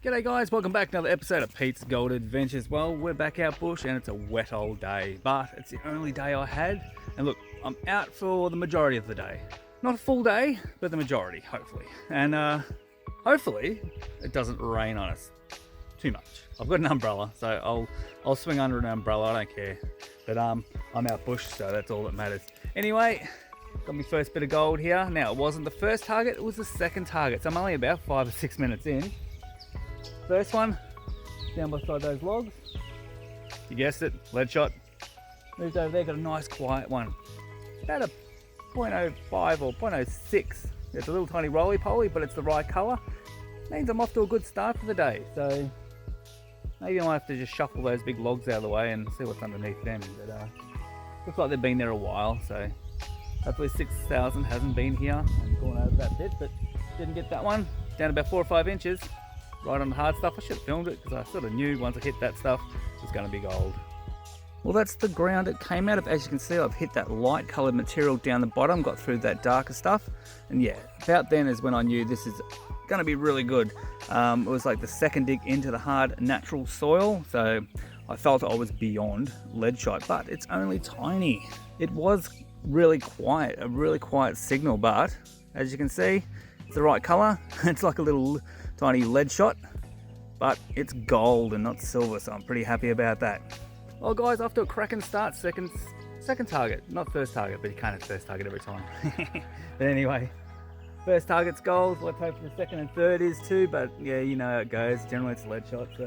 G'day guys, welcome back to another episode of Pete's Gold Adventures. Well, we're back out bush and it's a wet old day, but it's the only day I had. And look, I'm out for the majority of the day. Not a full day, but the majority, hopefully. And hopefully it doesn't rain on us too much. I've got an umbrella, so I'll swing under an umbrella, I don't care. But I'm out bush, so that's all that matters. Anyway, got my first bit of gold here. Now, it wasn't the first target, it was the second target. So I'm only about 5 or 6 minutes in. First one, down beside those logs. You guessed it, lead shot. Moved over there, got a nice quiet one. About a 0.05 or 0.06. It's a little tiny roly-poly, but it's the right colour. Means I'm off to a good start for the day. So maybe I might have to just shuffle those big logs out of the way and see what's underneath them. But looks like they've been there a while, so hopefully 6,000 hasn't been here and gone over that bit, but didn't get that one. Down about 4 or 5 inches. Right on the hard stuff. I should have filmed it because I sort of knew once I hit that stuff it was going to be gold. Well, that's the ground it came out of. As you can see, I've hit that light coloured material down the bottom, got through that darker stuff, and yeah, about then is when I knew this is going to be really good. It was like the second dig into the hard natural soil, so I felt I was beyond lead shot, but it's only tiny. It was really quiet, a really quiet signal, but as you can see, it's the right colour. It's like a little tiny lead shot, but it's gold and not silver, so I'm pretty happy about that. Well guys, after a cracking start, second target, not first target, but you can't have first target every time. But anyway, first target's gold. Let's hope the second and third is too, but yeah, you know how it goes. Generally it's a lead shot, so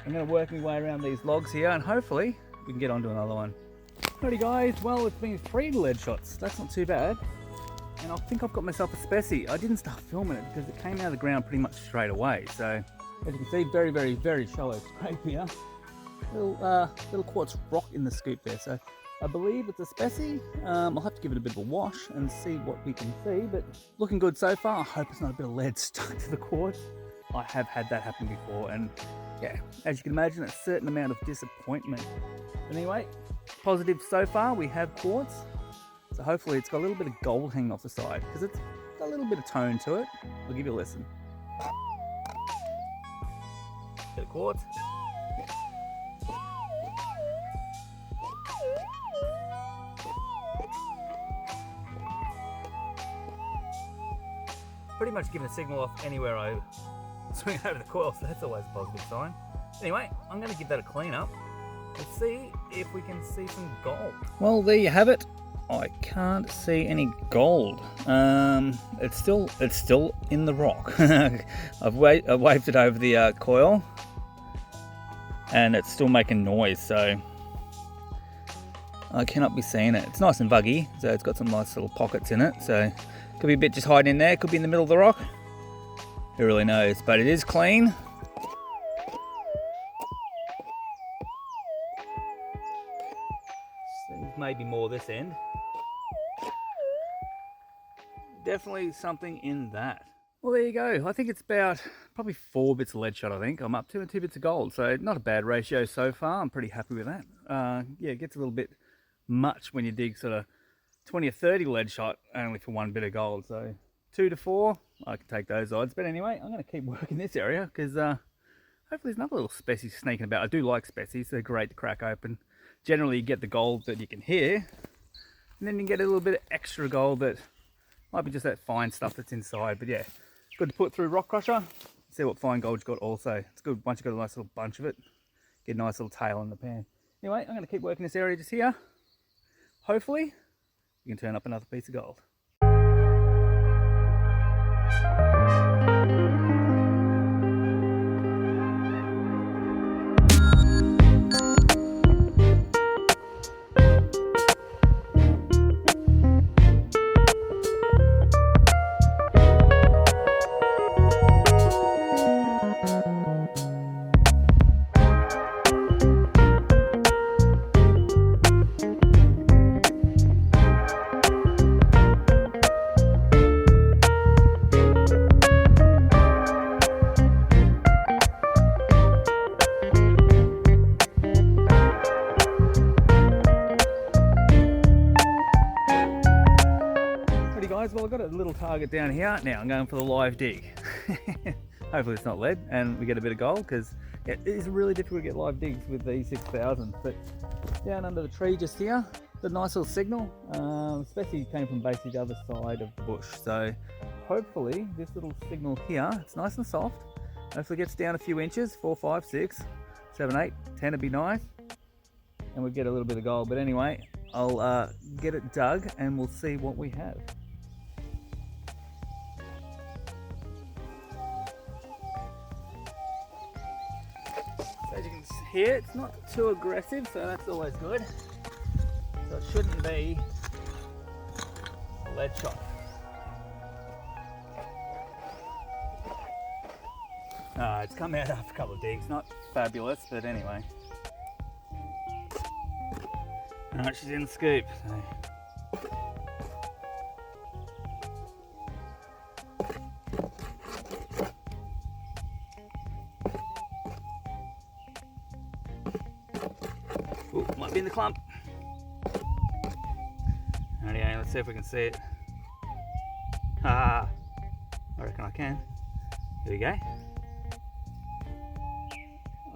I'm going to work my way around these logs here and hopefully we can get onto another one. Alrighty guys, well it's been 3 lead shots, that's not too bad. And I think I've got myself a specie. I didn't start filming it because it came out of the ground pretty much straight away. So as you can see, very, very, very shallow scrape here. Little quartz rock in the scoop there. So I believe it's a specie. I'll have to give it a bit of a wash and see what we can see. But looking good so far. I hope it's not a bit of lead stuck to the quartz. I have had that happen before. And yeah, as you can imagine, a certain amount of disappointment. But anyway, positive so far. We have quartz. So hopefully it's got a little bit of gold hanging off the side because it's got a little bit of tone to it. I'll give you a listen. Bit of quartz. Pretty much giving a signal off anywhere I swing over the coil, so that's always a positive sign. Anyway, I'm going to give that a clean up. Let's see if we can see some gold. Well, there you have it. I can't see any gold. It's still in the rock. I've waved it over the coil, and it's still making noise. So I cannot be seeing it. It's nice and buggy, so it's got some nice little pockets in it. So could be a bit just hiding in there. Could be in the middle of the rock. Who really knows? But it is clean. Maybe more this end. Definitely something in that. Well, there you go. I think it's about probably 4 bits of lead shot, I think I'm up to, and 2 bits of gold. So not a bad ratio so far. I'm pretty happy with that. Yeah, it gets a little bit much when you dig sort of 20 or 30 lead shot only for 1 bit of gold. So 2 to 4, I can take those odds. But anyway, I'm going to keep working this area because hopefully there's another little specie sneaking about. I do like species. They're great to crack open. Generally you get the gold that you can hear, and then you get a little bit of extra gold that might be just that fine stuff that's inside. But yeah, good to put through rock crusher, see what fine gold you've got also. It's good once you've got a nice little bunch of it, get a nice little tail in the pan. Anyway, I'm going to keep working this area just here. Hopefully you can turn up another piece of gold. Well, I've got a little target down here. Now I'm going for the live dig. Hopefully it's not lead and we get a bit of gold, because it is really difficult to get live digs with the 6000. But down under the tree just here, the nice little signal, especially came from basically the other side of the bush. So hopefully this little signal here, it's nice and soft. Hopefully it gets down a few inches, 4, 5, 6, 7, 8, 10 would be nice. And we'll get a little bit of gold. But anyway, I'll get it dug and we'll see what we have. So as you can hear, it's not too aggressive, so that's always good. So it shouldn't be a lead shot. It's come out after a couple of digs, not fabulous, but anyway. Alright, she's in the scoop. So. Ooh, might be in the clump. Alright, let's see if we can see it. I reckon I can. Here we go.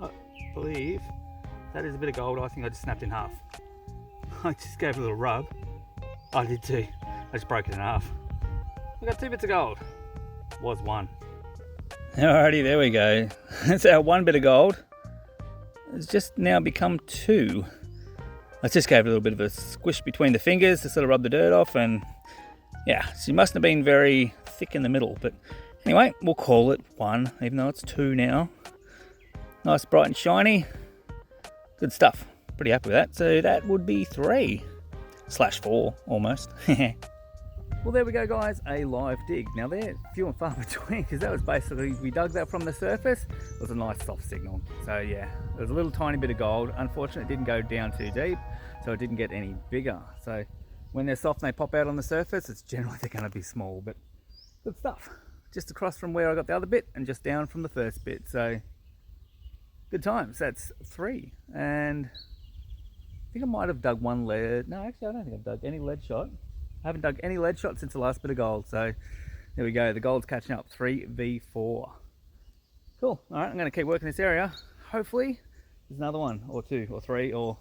I believe that is a bit of gold. I think I just snapped in half. I just gave it a little rub. I did too. I just broke it in half. We got 2 bits of gold. Was 1. Alrighty, there we go. That's our 1 bit of gold. It's just now become 2. I just gave it a little bit of a squish between the fingers to sort of rub the dirt off, and yeah, she mustn't have been very thick in the middle. But anyway, we'll call it 1, even though it's 2 now. Nice, bright and shiny. Good stuff. Pretty happy with that. So that would be 3/4 almost. Well, there we go, guys. A live dig. Now they're few and far between, because that was basically, we dug that from the surface. It was a nice soft signal. So yeah, there was a little tiny bit of gold. Unfortunately, it didn't go down too deep, so it didn't get any bigger. So when they're soft and they pop out on the surface, it's generally they're going to be small, but good stuff. Just across from where I got the other bit and just down from the first bit. So good times. That's 3. And I think I might have dug 1 lead. No, actually, I don't think I've dug any lead shot. I haven't dug any lead shot since the last bit of gold. So there we go. The gold's catching up. 3v4. Cool. All right, I'm going to keep working this area. Hopefully there's another 1 or 2 or 3 or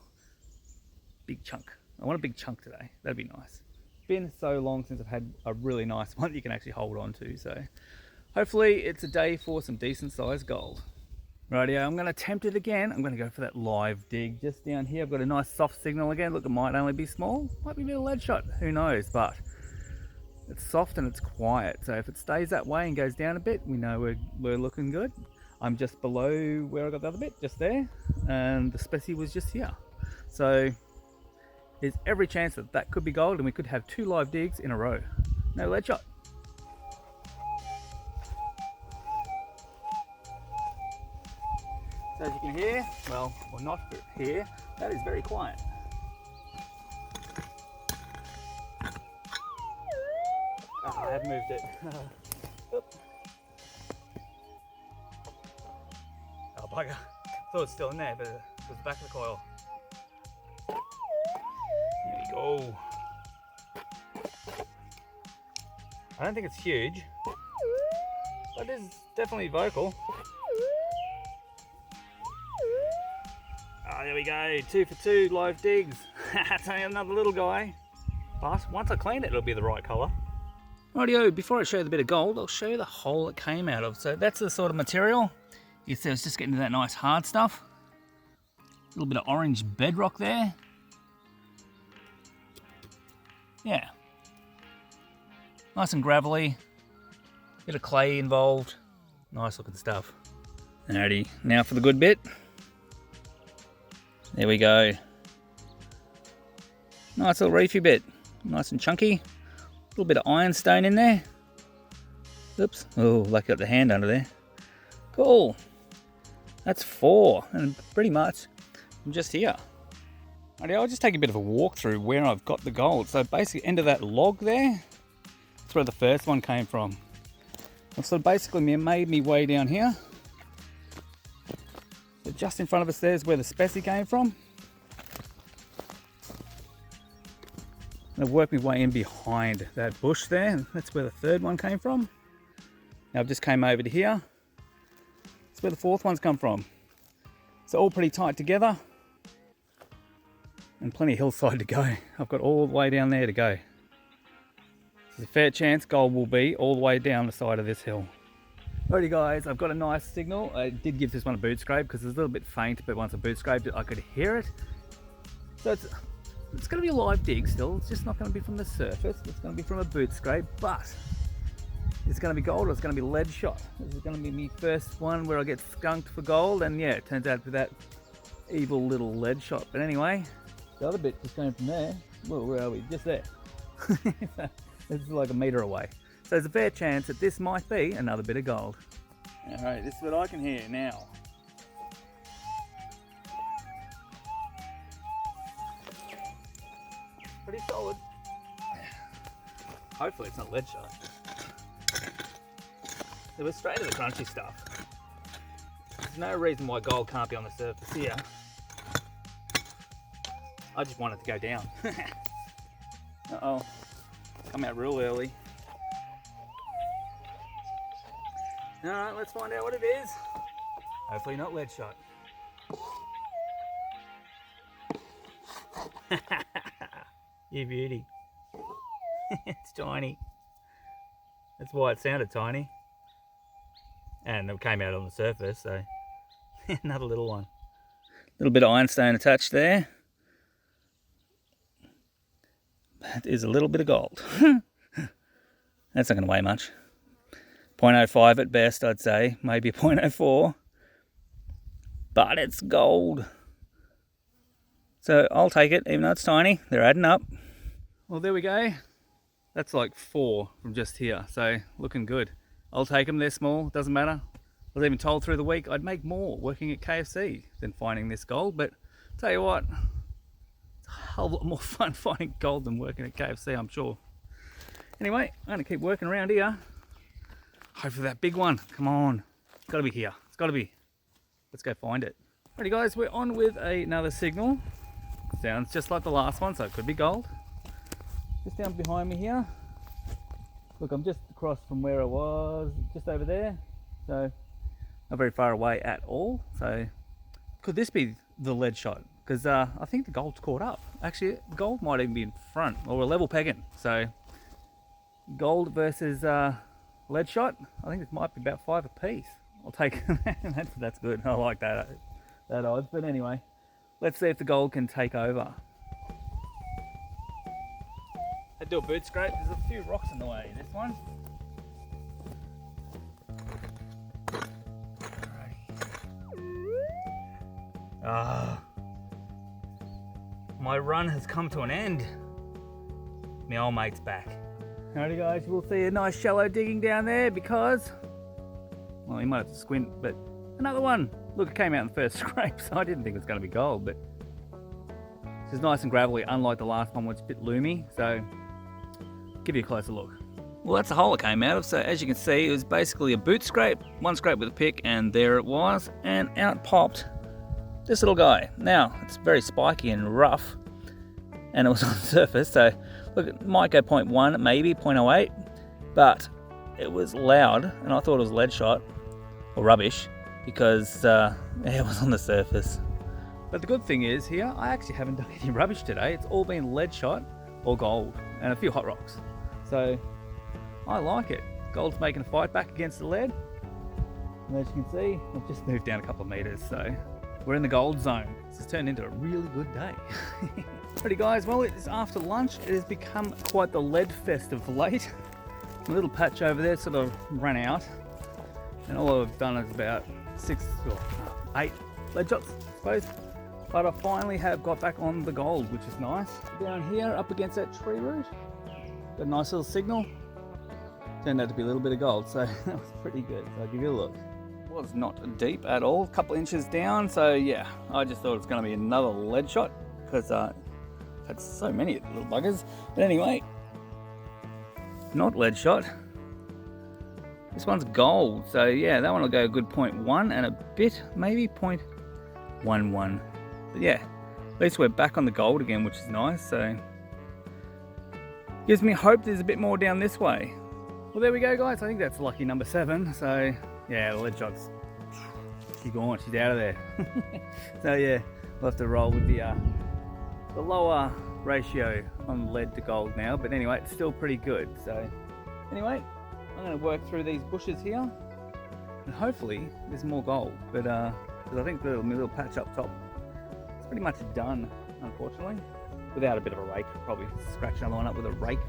big chunk. I want a big chunk today. That'd be nice. It's been so long since I've had a really nice one that you can actually hold on to. So hopefully it's a day for some decent sized gold. Rightio, I'm going to attempt it again. I'm going to go for that live dig just down here. I've got a nice soft signal again. Look, it might only be small. Might be a bit of lead shot. Who knows? But it's soft and it's quiet. So if it stays that way and goes down a bit, we know we're looking good. I'm just below where I got the other bit, just there. And the specie was just here. So there's every chance that that could be gold and we could have 2 live digs in a row. No lead shot. So as you can hear, well, or not hear, that is very quiet. Oh, I have moved it. Oh bugger, thought it was still in there, but it was the back of the coil. There we go. I don't think it's huge, but it is definitely vocal. Oh, there we go, 2 for 2 live digs. That's only another little guy. But once I clean it, it'll be the right colour. Rightio, before I show you the bit of gold, I'll show you the hole it came out of. So that's the sort of material. You see it's just getting to that nice hard stuff. A little bit of orange bedrock there. Yeah. Nice and gravelly. Bit of clay involved. Nice looking stuff. Alrighty, now for the good bit. There we go. Nice little reefy bit. Nice and chunky. A little bit of ironstone in there. Oops. Oh, lucky got the hand under there. Cool. That's 4. And pretty much I'm just here. Alrighty, I'll just take a bit of a walk through where I've got the gold. So basically end of that log there. That's where the first one came from. So basically made me way down here. So just in front of us there's where the specie came from. And I've worked my way in behind that bush there. That's where the third one came from. Now I've just came over to here. That's where the fourth one's come from. It's all pretty tight together. And plenty of hillside to go. I've got all the way down there to go. There's a fair chance gold will be all the way down the side of this hill. Alrighty guys, I've got a nice signal. I did give this one a boot scrape because it's a little bit faint, but once I boot scraped it, I could hear it. So it's going to be a live dig still. It's just not going to be from the surface. It's going to be from a boot scrape, but it's going to be gold or it's going to be lead shot. This is going to be my first one where I get skunked for gold, and yeah, it turns out to be that evil little lead shot. But anyway, the other bit just going from there. Well, where are we? Just there. This is like a metre away. So there's a fair chance that this might be another bit of gold. Alright, this is what I can hear now. Pretty solid. Hopefully it's not lead shot. It was straight to the crunchy stuff. There's no reason why gold can't be on the surface here. I just want it to go down. Uh-oh. Come out real early. Alright, let's find out what it is. Hopefully not lead shot. You beauty. It's tiny. That's why it sounded tiny. And it came out on the surface, so another little one. Little bit of ironstone attached there. That is a little bit of gold. That's not going to weigh much. 0.05 at best, I'd say. Maybe 0.04. But it's gold. So I'll take it, even though it's tiny. They're adding up. Well, there we go. That's like 4 from just here. So looking good. I'll take them. They're small. Doesn't matter. I was even told through the week I'd make more working at KFC than finding this gold. But tell you what, it's a hell of a lot more fun finding gold than working at KFC, I'm sure. Anyway, I'm going to keep working around here. Hopefully that big one. Come on. It's got to be here. It's got to be. Let's go find it. Alrighty guys, we're on with another signal. Sounds just like the last one, so it could be gold. Just down behind me here. Look, I'm just across from where I was, just over there. So not very far away at all. So could this be the lead shot? Because I think the gold's caught up. Actually, gold might even be in front, or we're level pegging. So gold versus lead shot, I think this might be about 5 apiece. I'll take that's good. I like that odds. But anyway, let's see if the gold can take over. I do a boot scrape. There's a few rocks in the way. This one. My run has come to an end. My old mate's back. Alrighty guys, we'll see a nice shallow digging down there because, well, you might have to squint, but another one. Look, it came out in the first scrape, so I didn't think it was going to be gold, but it's just nice and gravelly, unlike the last one, which is a bit loomy, so give you a closer look. Well, that's the hole it came out of, so as you can see, it was basically a boot scrape, one scrape with a pick, and there it was, and out popped this little guy. Now, it's very spiky and rough, and it was on the surface, so look, it might go 0.1, maybe 0.08, but it was loud, and I thought it was lead shot, or rubbish, because it was on the surface. But the good thing is here, I actually haven't done any rubbish today. It's all been lead shot or gold, and a few hot rocks. So, I like it. Gold's making a fight back against the lead. And as you can see, I've just moved down a couple of meters, so we're in the gold zone. This has turned into a really good day. Alrighty guys, well, it's after lunch. It has become quite the lead fest of late. A little patch over there sort of ran out, and all I've done is about 6 or 8 lead shots, I suppose. But I finally have got back on the gold, which is nice. Down here, up against that tree root, got a nice little signal. Turned out to be a little bit of gold, so that was pretty good. So I'll give you a look. It was not deep at all, a couple inches down. So yeah, I just thought it was going to be another lead shot because I've had so many of the little buggers. But anyway, not lead shot. This one's gold, so yeah, that one will go a good 0.1 and a bit, maybe 0.11. But yeah, at least we're back on the gold again, which is nice, so gives me hope there's a bit more down this way. Well, there we go guys, I think that's lucky number 7, so yeah, the lead shot's she's gone. She's out of there. So yeah, we'll have to roll with the lower ratio on lead to gold now. But anyway, it's still pretty good. So anyway, I'm going to work through these bushes here, and hopefully there's more gold. But because I think the little patch up top, it's pretty much done, unfortunately. Without a bit of a rake, probably scratch another one up with a rake.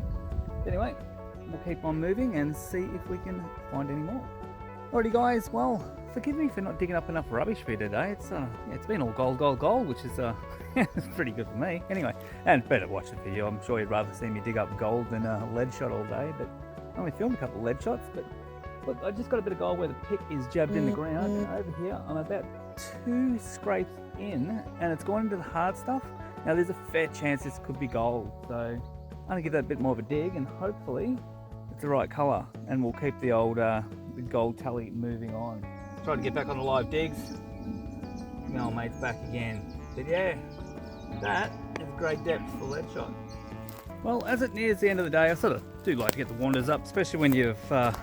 Anyway, we'll keep on moving and see if we can find any more. Alrighty guys, well, forgive me for not digging up enough rubbish for you today. It's been all gold, which is it's pretty good for me. Anyway, and better watching for you. I'm sure you'd rather see me dig up gold than a lead shot all day, but I only filmed a couple of lead shots. But look, I just got a bit of gold where the pick is jabbed in the ground, and over here I'm about 2 scrapes in, and it's gone into the hard stuff. Now there's a fair chance this could be gold, so I'm gonna give that a bit more of a dig, and hopefully it's the right colour, and we'll keep the old the gold tally moving on. Try to get back on the live digs. My old mate's back again. But yeah, that is great depth for lead shot. Well, as it nears the end of the day, I sort of do like to get the wanders up, especially when you've found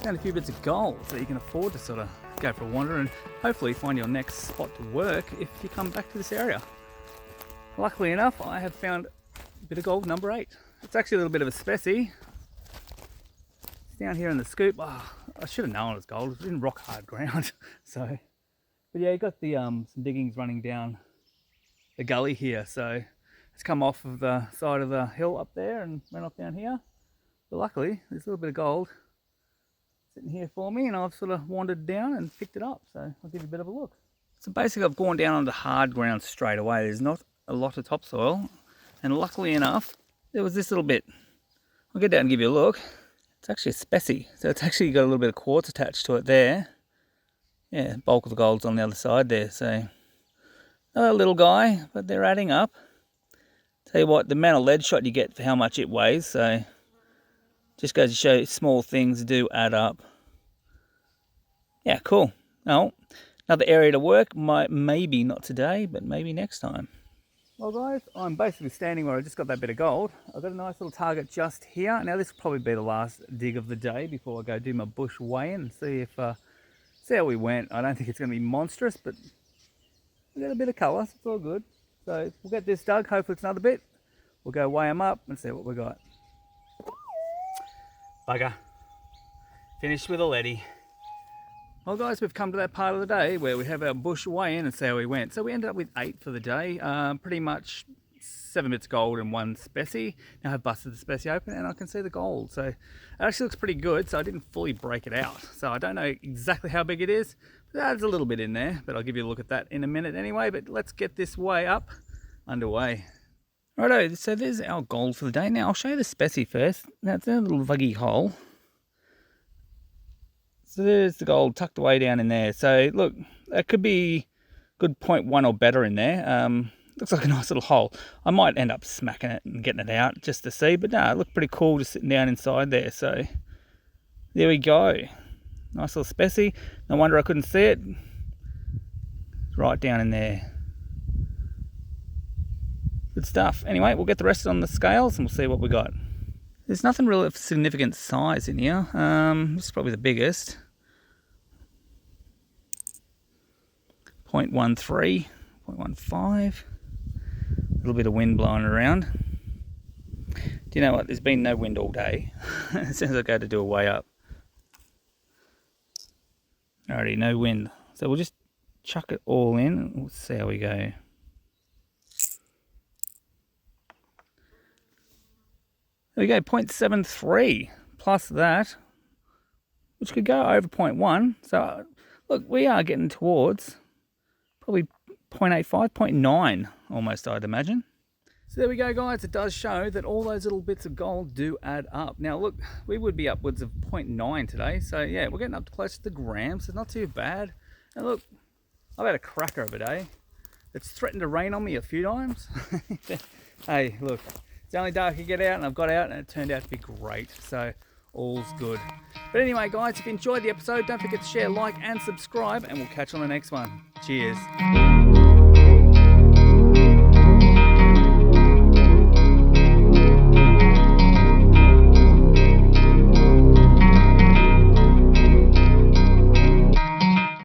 a few bits of gold, so you can afford to sort of go for a wander and hopefully find your next spot to work if you come back to this area. Luckily enough, I have found a bit of gold number 8. It's actually a little bit of a specie. It's down here in the scoop. Oh, I should have known it was gold. It's in rock hard ground. So, but yeah, you got the some diggings running down the gully here. So it's come off of the side of the hill up there and went off down here. But luckily, there's a little bit of gold sitting here for me, and I've sort of wandered down and picked it up. So I'll give you a bit of a look. So basically, I've gone down onto hard ground straight away. There's not a lot of topsoil, and luckily enough there was this little bit. I'll get down and give you a look. It's actually a specie, so it's actually got a little bit of quartz attached to it there. Yeah, bulk of the gold's on the other side there, so a little guy, but they're adding up. Tell you what, the amount of lead shot you get for how much it weighs, so just goes to show you, small things do add up. Yeah, cool. Now another area to work, maybe not today, but maybe next time. Well guys, I'm basically standing where I just got that bit of gold. I've got a nice little target just here. Now this will probably be the last dig of the day before I go do my bush weigh-in and see how we went. I don't think it's going to be monstrous, but we got a bit of colour, so it's all good. So we'll get this dug, hopefully it's another bit. We'll go weigh them up and see what we got. Bugger. Finished with a leady. Well guys, we've come to that part of the day where we have our bush weigh-in and see how we went. So we ended up with 8 for the day, pretty much 7 bits of gold and 1 specie. Now I've busted the specie open and I can see the gold. So it actually looks pretty good, so I didn't fully break it out. So I don't know exactly how big it is, but there's a little bit in there, but I'll give you a look at that in a minute anyway. But let's get this weigh up underway. Righto, so there's our gold for the day. Now I'll show you the specie first. Now it's in a little vuggy hole. So there's the gold tucked away down in there. So look, that could be good 0.1 or better in there. Looks like a nice little hole. I might end up smacking it and getting it out just to see, but no, it looked pretty cool just sitting down inside there. So there we go. Nice little specie. No wonder I couldn't see it. Right down in there. Good stuff. Anyway, we'll get the rest on the scales and we'll see what we got. There's nothing really of significant size in here. This is probably the biggest. 0.13, 0.15. A little bit of wind blowing around. Do you know what? There's been no wind all day. As soon as I go to do a weigh up. Alrighty, no wind. So we'll just chuck it all in and we'll see how we go. There we go, 0.73 plus that, which could go over 0.1. So look, we are getting towards probably 0.85, 0.9 almost, I'd imagine. So there we go guys, it does show that all those little bits of gold do add up. Now look, we would be upwards of 0.9 today, so yeah, we're getting up close to the grams, so not too bad. And look, I've had a cracker of a day. It's threatened to rain on me a few times. Hey, look. It's the only day I could get out, and I've got out and it turned out to be great, so all's good. But anyway guys, if you enjoyed the episode, don't forget to share, like and subscribe, and we'll catch you on the next one. Cheers.